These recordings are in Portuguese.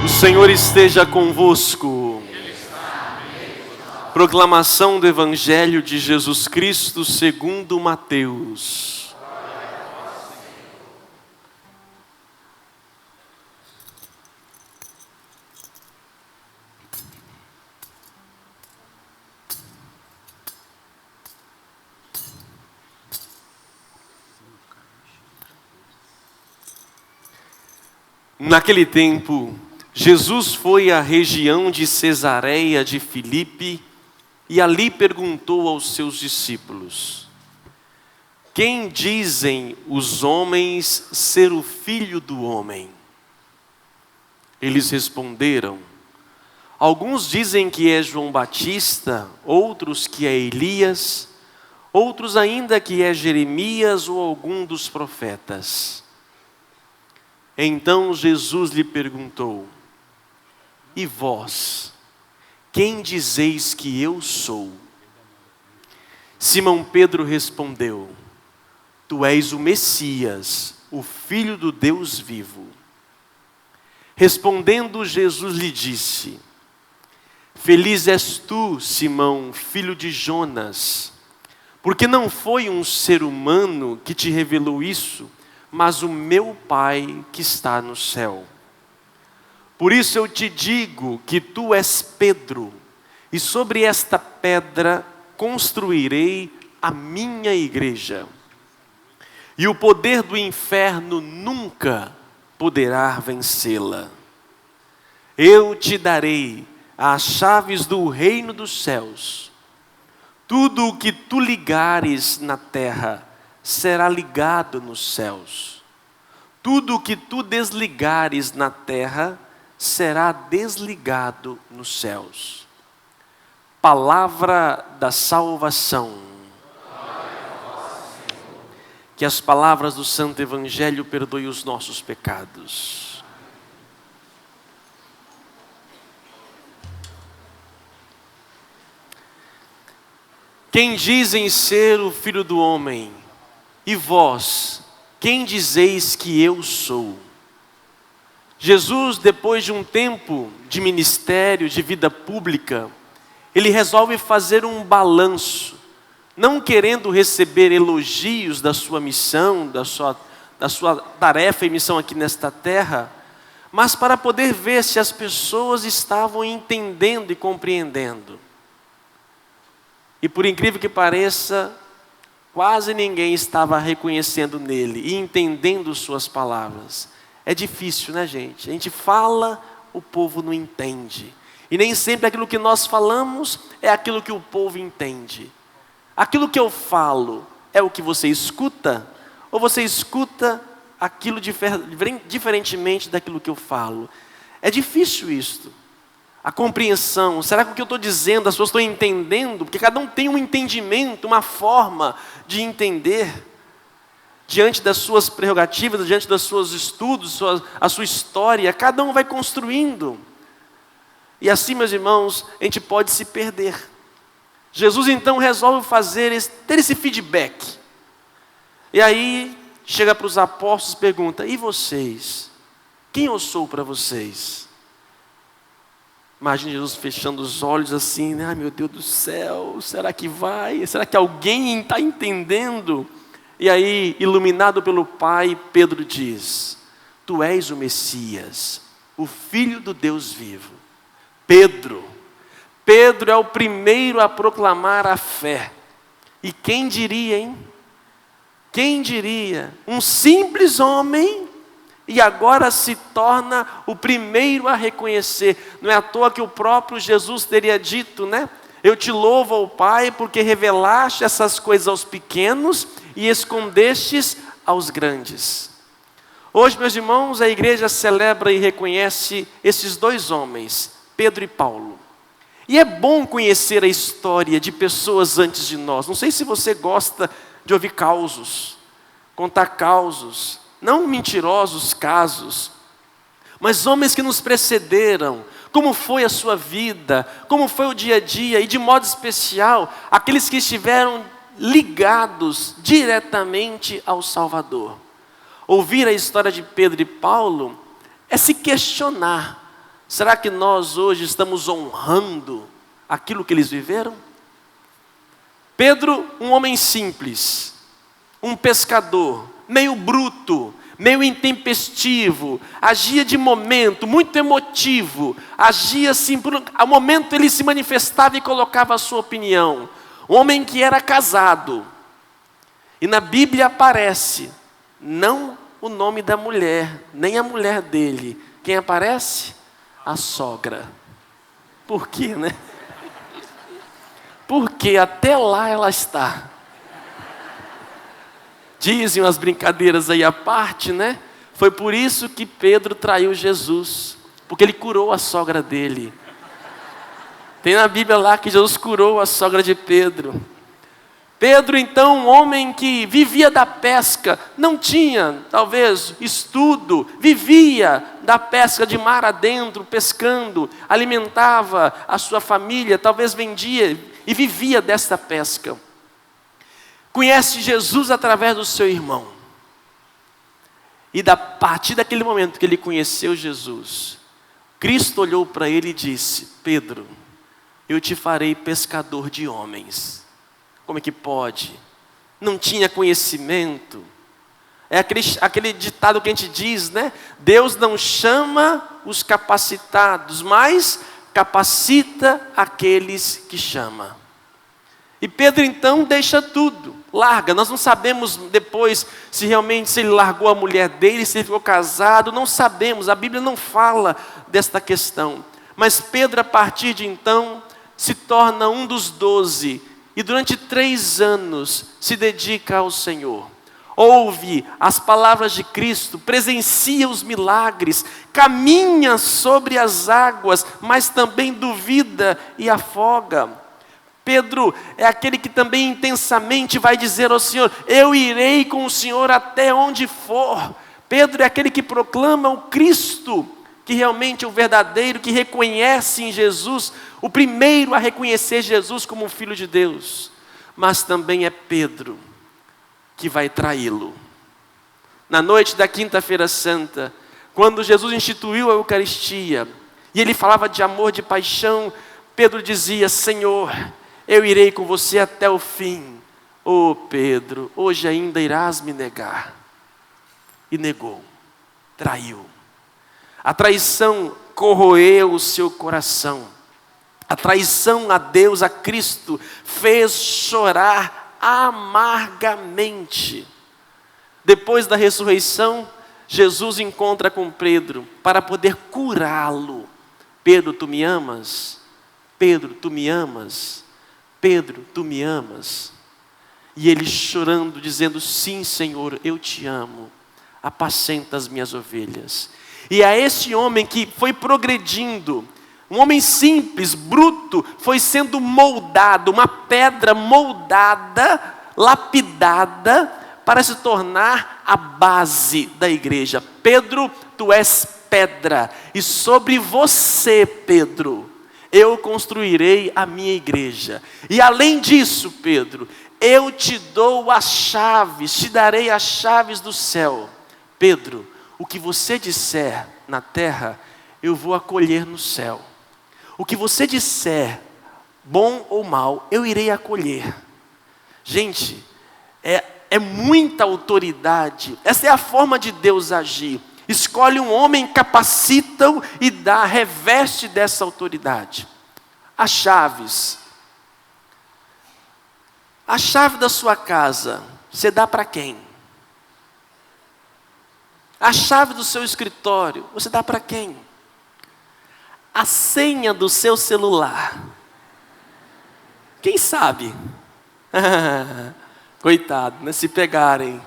O Senhor esteja convosco. Proclamação do Evangelho de Jesus Cristo segundo Mateus. Naquele tempo, Jesus foi à região de Cesareia de Filipe e ali perguntou aos seus discípulos: quem dizem os homens ser o Filho do Homem? Eles responderam: alguns dizem que é João Batista, outros que é Elias, outros ainda que é Jeremias ou algum dos profetas. Então Jesus lhe perguntou: e vós, quem dizeis que eu sou? Simão Pedro respondeu: tu és o Messias, o Filho do Deus vivo. Respondendo, Jesus lhe disse: feliz és tu, Simão, filho de Jonas, porque não foi um ser humano que te revelou isso, mas o meu Pai que está no céu. Por isso eu te digo que tu és Pedro, e sobre esta pedra construirei a minha igreja. E o poder do inferno nunca poderá vencê-la. Eu te darei as chaves do reino dos céus. Tudo o que tu ligares na terra será ligado nos céus. Tudo o que tu desligares na terra será desligado nos céus. Palavra da salvação. Que as palavras do Santo Evangelho perdoem os nossos pecados. Quem dizem ser o Filho do Homem? E vós, quem dizeis que eu sou? Jesus, depois de um tempo de ministério, de vida pública, ele resolve fazer um balanço, não querendo receber elogios da sua missão, da sua tarefa e missão aqui nesta terra, mas para poder ver se as pessoas estavam entendendo e compreendendo. E por incrível que pareça, quase ninguém estava reconhecendo nele e entendendo suas palavras. É difícil, né, gente? A gente fala, o povo não entende. E nem sempre aquilo que nós falamos é aquilo que o povo entende. Aquilo que eu falo é o que você escuta? Ou você escuta aquilo diferentemente daquilo que eu falo? É difícil isto. A compreensão, será que o que eu estou dizendo, as pessoas estão entendendo? Porque cada um tem um entendimento, uma forma de entender. Diante das suas prerrogativas, diante dos seus estudos, a sua história, cada um vai construindo. E assim, meus irmãos, a gente pode se perder. Jesus então resolve ter esse feedback. E aí, chega para os apóstolos e pergunta: e vocês? Quem eu sou para vocês? Imagina Jesus fechando os olhos assim, né? Ai, meu Deus do céu, será que vai? Será que alguém está entendendo? E aí, iluminado pelo Pai, Pedro diz: tu és o Messias, o Filho do Deus vivo. Pedro é o primeiro a proclamar a fé. E quem diria, hein? Quem diria? Um simples homem, e agora se torna o primeiro a reconhecer. Não é à toa que o próprio Jesus teria dito, né? Eu te louvo, ó Pai, porque revelaste essas coisas aos pequenos e escondestes aos grandes. Hoje, meus irmãos, a igreja celebra e reconhece esses dois homens, Pedro e Paulo. E é bom conhecer a história de pessoas antes de nós. Não sei se você gosta de ouvir causos, contar causos, não mentirosos casos, mas homens que nos precederam, como foi a sua vida, como foi o dia a dia, e de modo especial, aqueles que estiveram ligados diretamente ao Salvador. Ouvir a história de Pedro e Paulo é se questionar, Será que nós hoje estamos honrando aquilo que eles viveram? Pedro, um homem simples, um pescador, meio bruto, meio intempestivo, agia de momento, muito emotivo, agia assim, ao momento ele se manifestava e colocava a sua opinião. Um homem que era casado, e na Bíblia aparece, não o nome da mulher, nem a mulher dele, quem aparece? A sogra. Por quê, né? Porque até lá ela está. Dizem as brincadeiras aí à parte, né? Foi por isso que Pedro traiu Jesus, porque ele curou a sogra dele. Tem na Bíblia lá que Jesus curou a sogra de Pedro. Pedro, então, um homem que vivia da pesca, não tinha, talvez, estudo, vivia da pesca de mar adentro, pescando, alimentava a sua família, talvez vendia e vivia desta pesca. Conhece Jesus através do seu irmão. E a partir daquele momento que ele conheceu Jesus, Cristo olhou para ele e disse: Pedro, eu te farei pescador de homens. Como é que pode? Não tinha conhecimento. É aquele ditado que a gente diz, né? Deus não chama os capacitados, mas capacita aqueles que chama. E Pedro então deixa tudo, larga. Nós não sabemos depois se ele largou a mulher dele, se ele ficou casado, não sabemos, a Bíblia não fala desta questão. Mas Pedro, a partir de então, se torna um dos 12, e durante 3 anos se dedica ao Senhor. Ouve as palavras de Cristo, presencia os milagres, caminha sobre as águas, mas também duvida e afoga. Pedro é aquele que também intensamente vai dizer ao Senhor: eu irei com o Senhor até onde for. Pedro é aquele que proclama o Cristo, que realmente é o verdadeiro, que reconhece em Jesus, o primeiro a reconhecer Jesus como o Filho de Deus. Mas também é Pedro que vai traí-lo. Na noite da quinta-feira santa, quando Jesus instituiu a Eucaristia, e ele falava de amor, de paixão, Pedro dizia: Senhor, eu irei com você até o fim. Oh Pedro, hoje ainda irás me negar. E negou, traiu. A traição corroeu o seu coração. A traição a Deus, a Cristo, fez chorar amargamente. Depois da ressurreição, Jesus encontra com Pedro para poder curá-lo. Pedro, tu me amas? Pedro, tu me amas? Pedro, tu me amas? E ele chorando, dizendo: sim, Senhor, eu te amo. Apacenta as minhas ovelhas. E a esse homem que foi progredindo, um homem simples, bruto, foi sendo moldado, uma pedra moldada, lapidada, para se tornar a base da igreja. Pedro, tu és pedra, e sobre você, Pedro, eu construirei a minha igreja. E além disso, Pedro, eu te dou as chaves, te darei as chaves do céu. Pedro, o que você disser na terra, eu vou acolher no céu. O que você disser, bom ou mal, eu irei acolher. Gente, é muita autoridade. Essa é a forma de Deus agir. Escolhe um homem, capacita-o e reveste dessa autoridade. As chaves. A chave da sua casa, você dá para quem? A chave do seu escritório, você dá para quem? A senha do seu celular, quem sabe? Coitado, né? Se pegarem.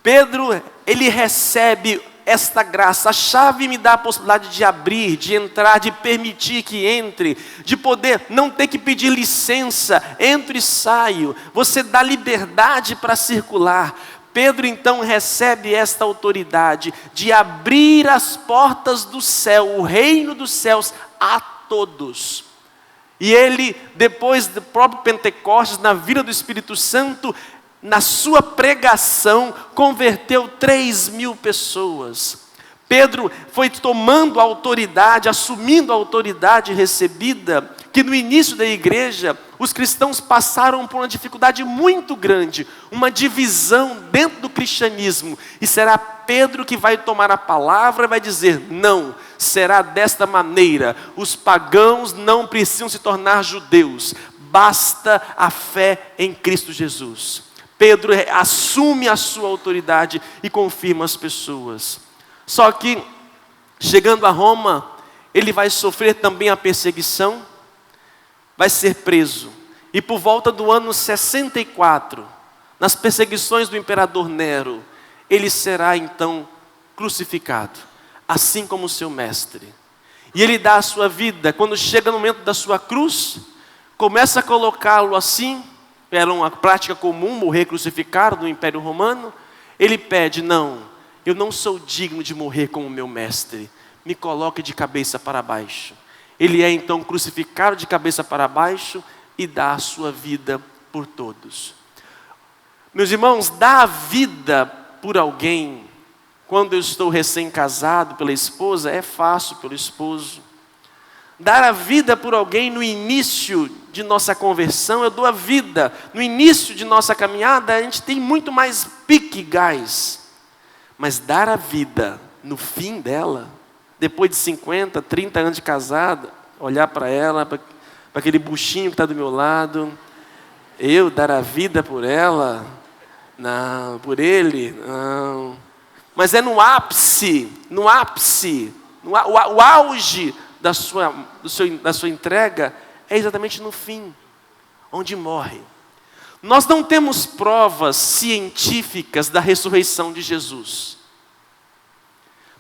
Pedro, ele recebe esta graça. A chave me dá a possibilidade de abrir, de entrar, de permitir que entre, de poder não ter que pedir licença, entro e saio. Você dá liberdade para circular. Pedro então recebe esta autoridade de abrir as portas do céu, o reino dos céus a todos. E ele, depois do próprio Pentecostes, na vida do Espírito Santo, na sua pregação, converteu 3.000 pessoas. Pedro foi tomando a autoridade, assumindo a autoridade recebida, que no início da igreja, os cristãos passaram por uma dificuldade muito grande, uma divisão dentro do cristianismo, e será Pedro que vai tomar a palavra e vai dizer: não, será desta maneira, os pagãos não precisam se tornar judeus, basta a fé em Cristo Jesus. Pedro assume a sua autoridade e confirma as pessoas. Só que, chegando a Roma, ele vai sofrer também a perseguição, vai ser preso. E por volta do ano 64, nas perseguições do imperador Nero, ele será então crucificado, assim como o seu mestre. E ele dá a sua vida, quando chega no momento da sua cruz, começa a colocá-lo assim, era uma prática comum morrer crucificado no Império Romano. Ele pede: não, eu não sou digno de morrer como o meu mestre, me coloque de cabeça para baixo. Ele é então crucificado de cabeça para baixo e dá a sua vida por todos. Meus irmãos, dar a vida por alguém, quando eu estou recém-casado pela esposa, é fácil pelo esposo. Dar a vida por alguém no início de nossa conversão, eu dou a vida. No início de nossa caminhada, a gente tem muito mais pique, gás. Mas dar a vida no fim dela, depois de 50, 30 anos de casada, olhar para ela, para aquele buchinho que está do meu lado, eu dar a vida por ela? Não, por ele? Não. Mas é no ápice, o auge da sua entrega, é exatamente no fim, onde morre. Nós não temos provas científicas da ressurreição de Jesus.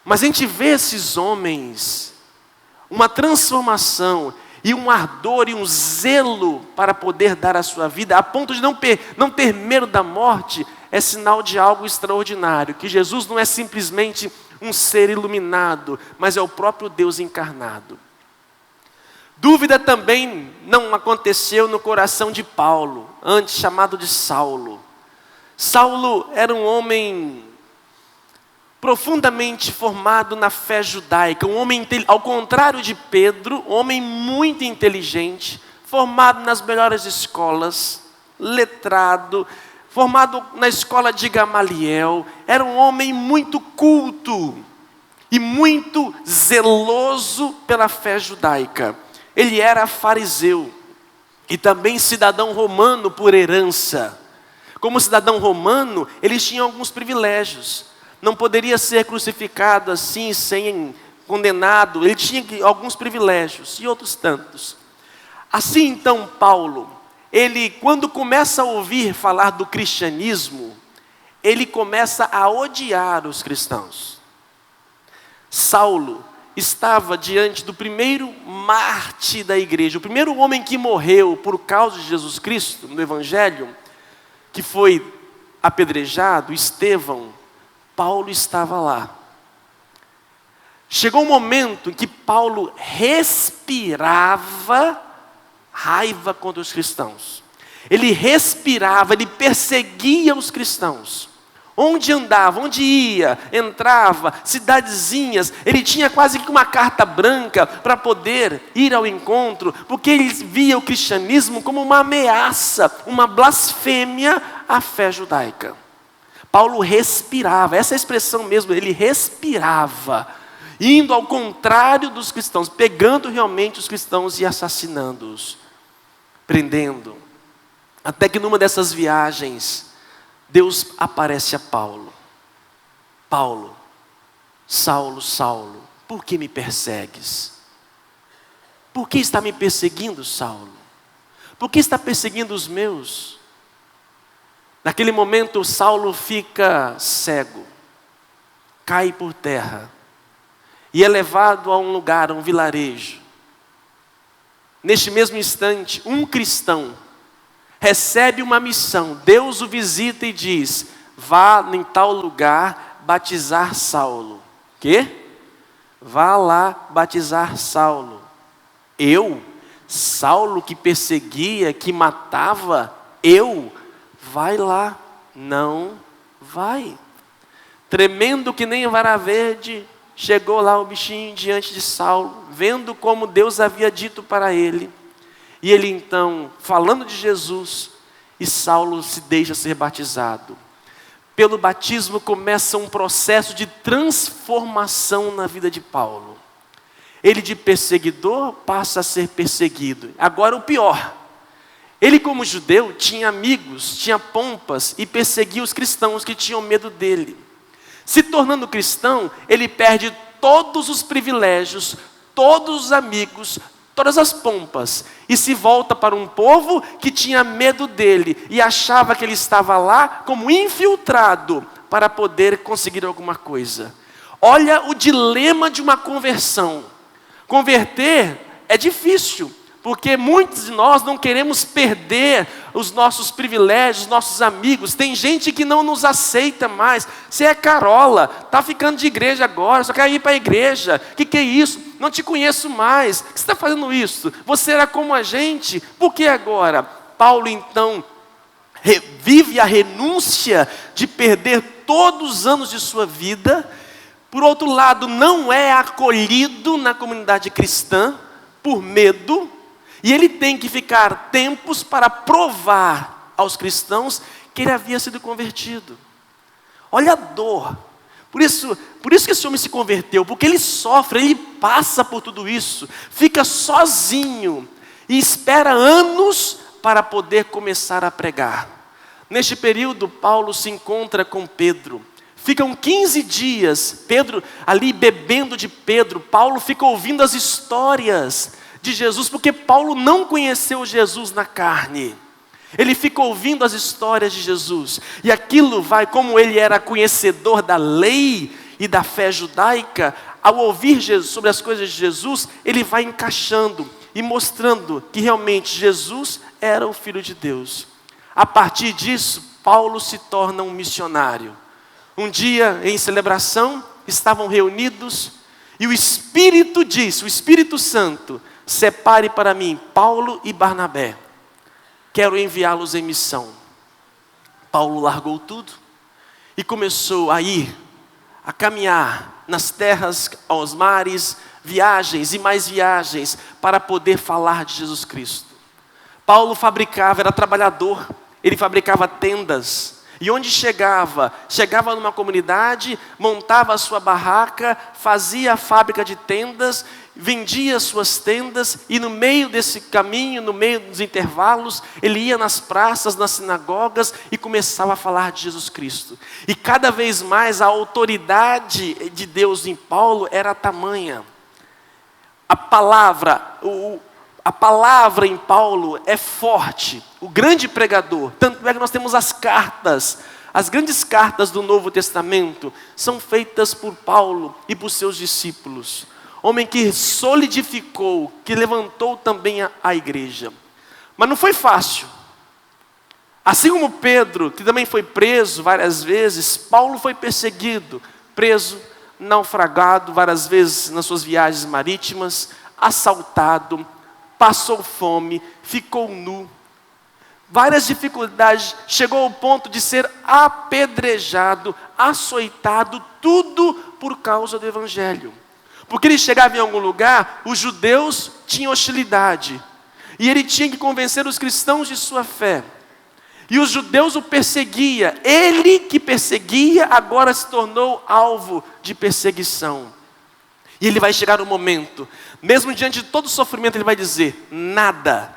Mas a gente vê esses homens, uma transformação e um ardor e um zelo para poder dar a sua vida, a ponto de não ter medo da morte, é sinal de algo extraordinário, que Jesus não é simplesmente um ser iluminado, mas é o próprio Deus encarnado. Dúvida também não aconteceu no coração de Paulo, antes chamado de Saulo. Saulo era um homem profundamente formado na fé judaica, um homem, ao contrário de Pedro, um homem muito inteligente, formado nas melhores escolas, letrado, formado na escola de Gamaliel, era um homem muito culto e muito zeloso pela fé judaica. Ele era fariseu e também cidadão romano por herança. Como cidadão romano, eles tinham alguns privilégios. Não poderia ser crucificado assim, sem condenado. Ele tinha alguns privilégios e outros tantos. Assim então Paulo, ele quando começa a ouvir falar do cristianismo, ele começa a odiar os cristãos. Saulo estava diante do primeiro mártir da igreja, o primeiro homem que morreu por causa de Jesus Cristo, no Evangelho, que foi apedrejado, Estevão. Paulo estava lá. Chegou um momento em que Paulo respirava raiva contra os cristãos. Ele respirava, ele perseguia os cristãos. Onde andava, onde ia, entrava, cidadezinhas, ele tinha quase que uma carta branca para poder ir ao encontro, porque ele via o cristianismo como uma ameaça, uma blasfêmia à fé judaica. Paulo respirava, essa é a expressão mesmo, ele respirava, indo ao contrário dos cristãos, pegando realmente os cristãos e assassinando-os, prendendo. Até que numa dessas viagens, Deus aparece a Paulo. Paulo, Saulo, Saulo, por que me persegues? Por que está me perseguindo, Saulo? Por que está perseguindo os meus? Naquele momento, Saulo fica cego, cai por terra e é levado a um lugar, a um vilarejo. Neste mesmo instante, um cristão recebe uma missão. Deus o visita e diz: vá em tal lugar batizar Saulo. Quê? Vá lá batizar Saulo. Eu? Saulo que perseguia, que matava? Eu? Vai lá. Não vai. Tremendo que nem vara verde, chegou lá o bichinho diante de Saulo, vendo como Deus havia dito para ele. E ele então, falando de Jesus, e Saulo se deixa ser batizado. Pelo batismo começa um processo de transformação na vida de Paulo. Ele de perseguidor passa a ser perseguido. Agora o pior, ele como judeu tinha amigos, tinha pompas e perseguia os cristãos que tinham medo dele. Se tornando cristão, ele perde todos os privilégios, todos os amigos, todas as pompas, e se volta para um povo que tinha medo dele e achava que ele estava lá como infiltrado para poder conseguir alguma coisa. Olha o dilema de uma conversão. Converter é difícil, porque muitos de nós não queremos perder os nossos privilégios, os nossos amigos. Tem gente que não nos aceita mais. Você é carola, está ficando de igreja agora, só quer ir para a igreja. O que é isso? Não te conheço mais. Por que você está fazendo isso? Você era como a gente, por que agora? Paulo então vive a renúncia de perder todos os anos de sua vida. Por outro lado, não é acolhido na comunidade cristã por medo, e ele tem que ficar tempos para provar aos cristãos que ele havia sido convertido. Olha a dor. Por isso que esse homem se converteu, porque ele sofre, ele passa por tudo isso, fica sozinho e espera anos para poder começar a pregar. Neste período, Paulo se encontra com Pedro. Ficam 15 dias, Pedro ali bebendo de Pedro. Paulo fica ouvindo as histórias de Jesus, porque Paulo não conheceu Jesus na carne. Ele fica ouvindo as histórias de Jesus. E aquilo vai, como ele era conhecedor da lei e da fé judaica, ao ouvir Jesus, sobre as coisas de Jesus, ele vai encaixando e mostrando que realmente Jesus era o Filho de Deus. A partir disso, Paulo se torna um missionário. Um dia, em celebração, estavam reunidos e o Espírito disse, o Espírito Santo, separe para mim Paulo e Barnabé. Quero enviá-los em missão. Paulo largou tudo e começou a ir, a caminhar nas terras, aos mares, viagens e mais viagens para poder falar de Jesus Cristo. Paulo fabricava, era trabalhador, ele fabricava tendas. E onde chegava numa comunidade, montava a sua barraca, fazia a fábrica de tendas, vendia suas tendas, e no meio desse caminho, no meio dos intervalos, ele ia nas praças, nas sinagogas e começava a falar de Jesus Cristo. E cada vez mais a autoridade de Deus em Paulo era tamanha. A palavra em Paulo é forte, o grande pregador. Tanto é que nós temos as cartas, as grandes cartas do Novo Testamento são feitas por Paulo e por seus discípulos. Homem que solidificou, que levantou também a igreja. Mas não foi fácil. Assim como Pedro, que também foi preso várias vezes, Paulo foi perseguido, preso, naufragado várias vezes nas suas viagens marítimas, assaltado, passou fome, ficou nu. Várias dificuldades, chegou ao ponto de ser apedrejado, açoitado, tudo por causa do Evangelho. Porque ele chegava em algum lugar, os judeus tinham hostilidade. E ele tinha que convencer os cristãos de sua fé. E os judeus o perseguiam. Ele que perseguia, agora se tornou alvo de perseguição. E ele vai chegar um momento, mesmo diante de todo o sofrimento, ele vai dizer: nada,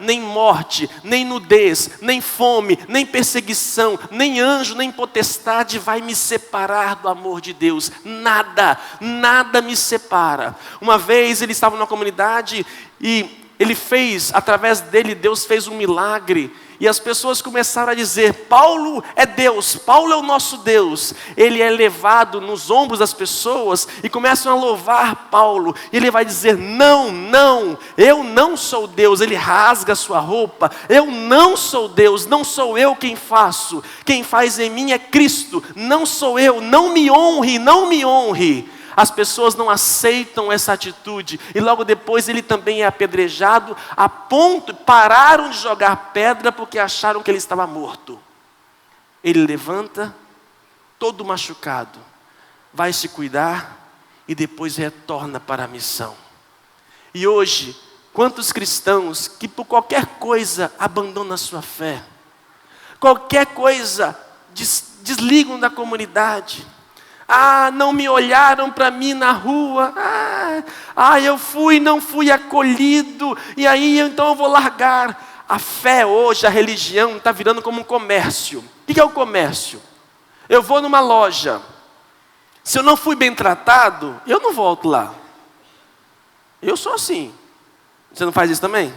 nem morte, nem nudez, nem fome, nem perseguição, nem anjo, nem potestade vai me separar do amor de Deus. Nada me separa. Uma vez ele estava numa comunidade e ele fez, através dele, Deus fez um milagre. E as pessoas começaram a dizer: Paulo é Deus, Paulo é o nosso Deus. Ele é levado nos ombros das pessoas e começam a louvar Paulo. E ele vai dizer: não, eu não sou Deus. Ele rasga a sua roupa. Eu não sou Deus, não sou eu quem faço. Quem faz em mim é Cristo, não sou eu. Não me honre. As pessoas não aceitam essa atitude. E logo depois ele também é apedrejado, a ponto, pararam de jogar pedra porque acharam que ele estava morto. Ele levanta, todo machucado. vai se cuidar e depois retorna para a missão. E hoje, quantos cristãos que por qualquer coisa abandonam a sua fé, qualquer coisa desligam da comunidade. Não me olharam para mim na rua. Eu não fui acolhido. E aí então eu vou largar. A fé hoje, a religião está virando como um comércio. O que é o comércio? Eu vou numa loja. Se eu não fui bem tratado, eu não volto lá. Eu sou assim. Você não faz isso também?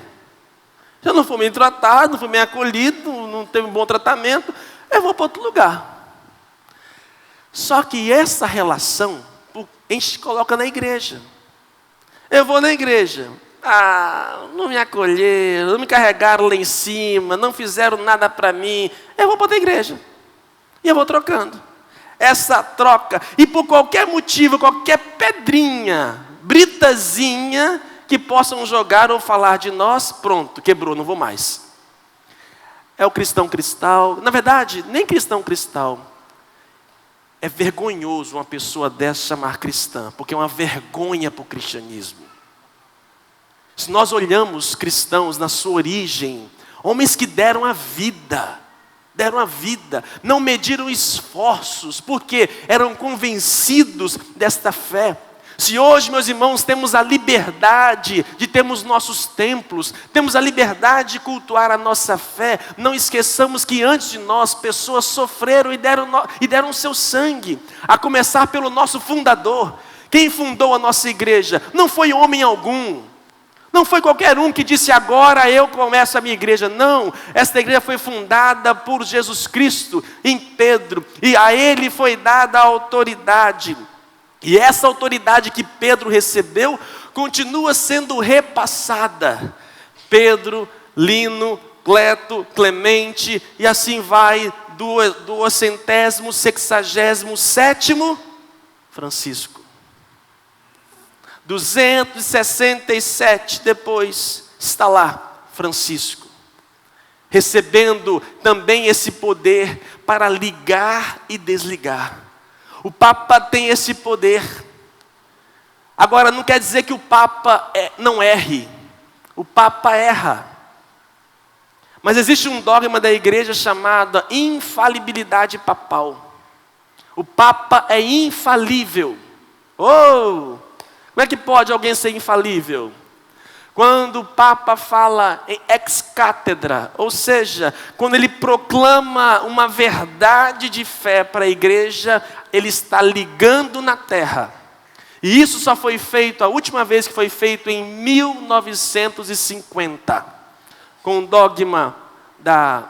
Se eu não fui bem tratado, não fui bem acolhido, não teve um bom tratamento, eu vou para outro lugar. Só que essa relação, a gente coloca na igreja. Eu vou na igreja. Não me acolheram, não me carregaram lá em cima, não fizeram nada para mim. Eu vou para outra igreja. E eu vou trocando. Essa troca, e por qualquer motivo, qualquer pedrinha, britazinha, que possam jogar ou falar de nós, pronto, quebrou, não vou mais. É o cristão cristal. Na verdade, nem cristão cristal. É vergonhoso uma pessoa dessa chamar cristã, porque é uma vergonha para o cristianismo. Se nós olhamos cristãos na sua origem, homens que deram a vida, não mediram esforços, porque eram convencidos desta fé. Se hoje, meus irmãos, temos a liberdade de termos nossos templos, temos a liberdade de cultuar a nossa fé, não esqueçamos que antes de nós, pessoas sofreram e deram seu sangue, a começar pelo nosso fundador. Quem fundou a nossa igreja? Não foi homem algum, não foi qualquer um que disse agora eu começo a minha igreja. Não, esta igreja foi fundada por Jesus Cristo em Pedro, e a ele foi dada a autoridade. E essa autoridade que Pedro recebeu, continua sendo repassada. Pedro, Lino, Cleto, Clemente, e assim vai, do 267º, Francisco. 267 depois, está lá, Francisco. Recebendo também esse poder para ligar e desligar. O Papa tem esse poder. Agora, não quer dizer que o Papa não erre. O Papa erra. Mas existe um dogma da igreja chamado infalibilidade papal. O Papa é infalível. Como é que pode alguém ser infalível? Quando o Papa fala em ex-cátedra, ou seja, quando ele proclama uma verdade de fé para a igreja, ele está ligando na terra. E isso só foi feito, a última vez que foi feito em 1950, com o dogma da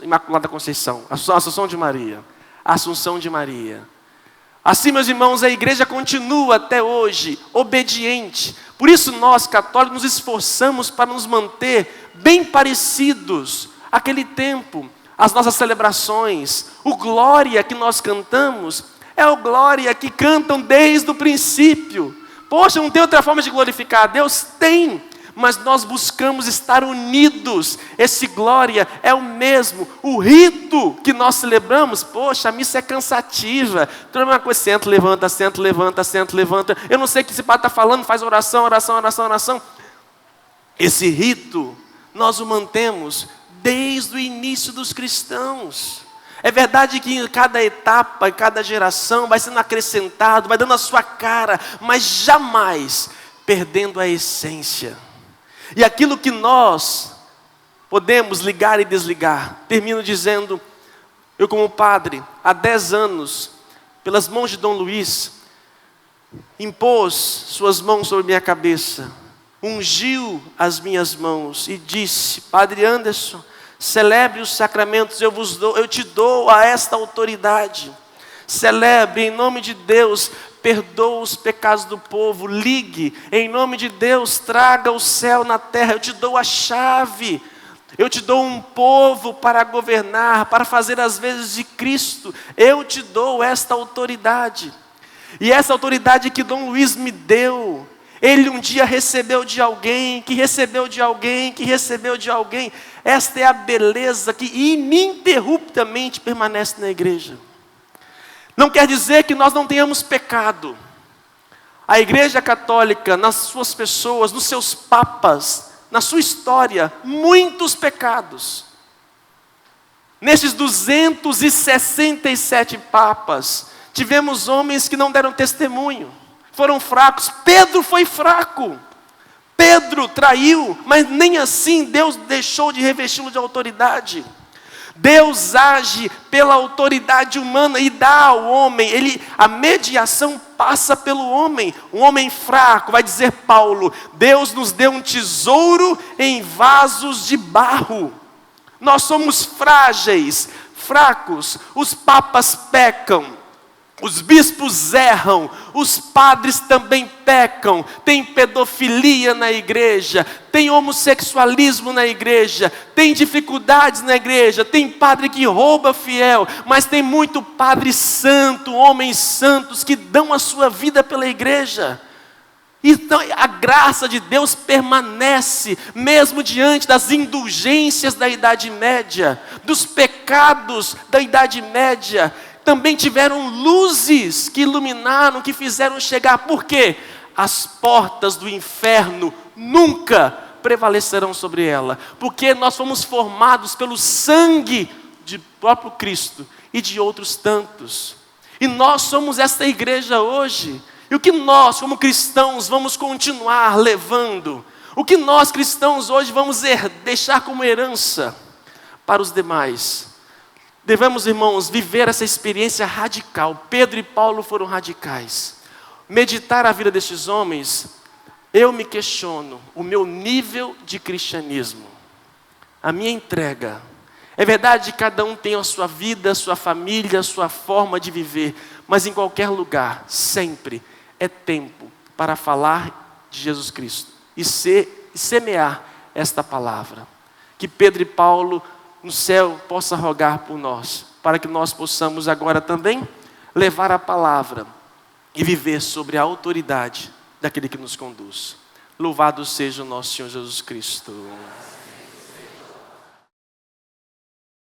Imaculada Conceição, Assunção de Maria. Assim, meus irmãos, a igreja continua até hoje obediente. Por isso nós, católicos, nos esforçamos para nos manter bem parecidos àquele tempo. As nossas celebrações, o glória que nós cantamos, é o glória que cantam desde o princípio. Poxa, não tem outra forma de glorificar a Deus? Tem. Mas nós buscamos estar unidos. Esse glória é o mesmo. O rito que nós celebramos, poxa, a missa é cansativa. Então é uma coisa, senta, levanta, senta, levanta, senta, levanta. Eu não sei o que esse padre está falando, faz oração. Esse rito, nós o mantemos desde o início dos cristãos. É verdade que em cada etapa, em cada geração, vai sendo acrescentado, vai dando a sua cara, mas jamais perdendo a essência. E aquilo que nós podemos ligar e desligar. Termino dizendo, eu como padre, há 10 anos, pelas mãos de Dom Luiz, impôs suas mãos sobre minha cabeça, ungiu as minhas mãos e disse, Padre Anderson, celebre os sacramentos, eu te dou a esta autoridade. Celebre em nome de Deus, perdoa os pecados do povo, ligue, em nome de Deus, traga o céu na terra, eu te dou a chave, eu te dou um povo para governar, para fazer as vezes de Cristo, eu te dou esta autoridade. E essa autoridade que Dom Luiz me deu, ele um dia recebeu de alguém, que recebeu de alguém, que recebeu de alguém. Esta é a beleza que ininterruptamente permanece na igreja. Não quer dizer que nós não tenhamos pecado. A Igreja Católica, nas suas pessoas, nos seus papas, na sua história, muitos pecados. Nesses 267 papas, tivemos homens que não deram testemunho, foram fracos. Pedro foi fraco. Pedro traiu, mas nem assim Deus deixou de revesti-lo de autoridade. Deus age pela autoridade humana e dá ao homem, a mediação passa pelo homem. Um homem fraco, vai dizer Paulo, Deus nos deu um tesouro em vasos de barro. Nós somos frágeis, fracos, os papas pecam, os bispos erram, os padres também pecam, tem pedofilia na igreja, tem homossexualismo na igreja, tem dificuldades na igreja, tem padre que rouba fiel, mas tem muito padre santo, homens santos que dão a sua vida pela igreja. Então a graça de Deus permanece, mesmo diante das indulgências da Idade Média, dos pecados da Idade Média. Também tiveram luzes que iluminaram, que fizeram chegar. Por quê? As portas do inferno nunca prevalecerão sobre ela. Porque nós fomos formados pelo sangue de próprio Cristo e de outros tantos. E nós somos esta igreja hoje. E o que nós, como cristãos, vamos continuar levando? O que nós, cristãos, hoje vamos deixar como herança para os demais? Devemos, irmãos, viver essa experiência radical. Pedro e Paulo foram radicais. Meditar a vida destes homens, eu me questiono o meu nível de cristianismo, a minha entrega. É verdade que cada um tem a sua vida, a sua família, a sua forma de viver, mas em qualquer lugar, sempre é tempo para falar de Jesus Cristo e semear esta palavra. Que Pedro e Paulo no céu possa rogar por nós, para que nós possamos agora também levar a palavra e viver sobre a autoridade daquele que nos conduz. Louvado seja o nosso Senhor Jesus Cristo.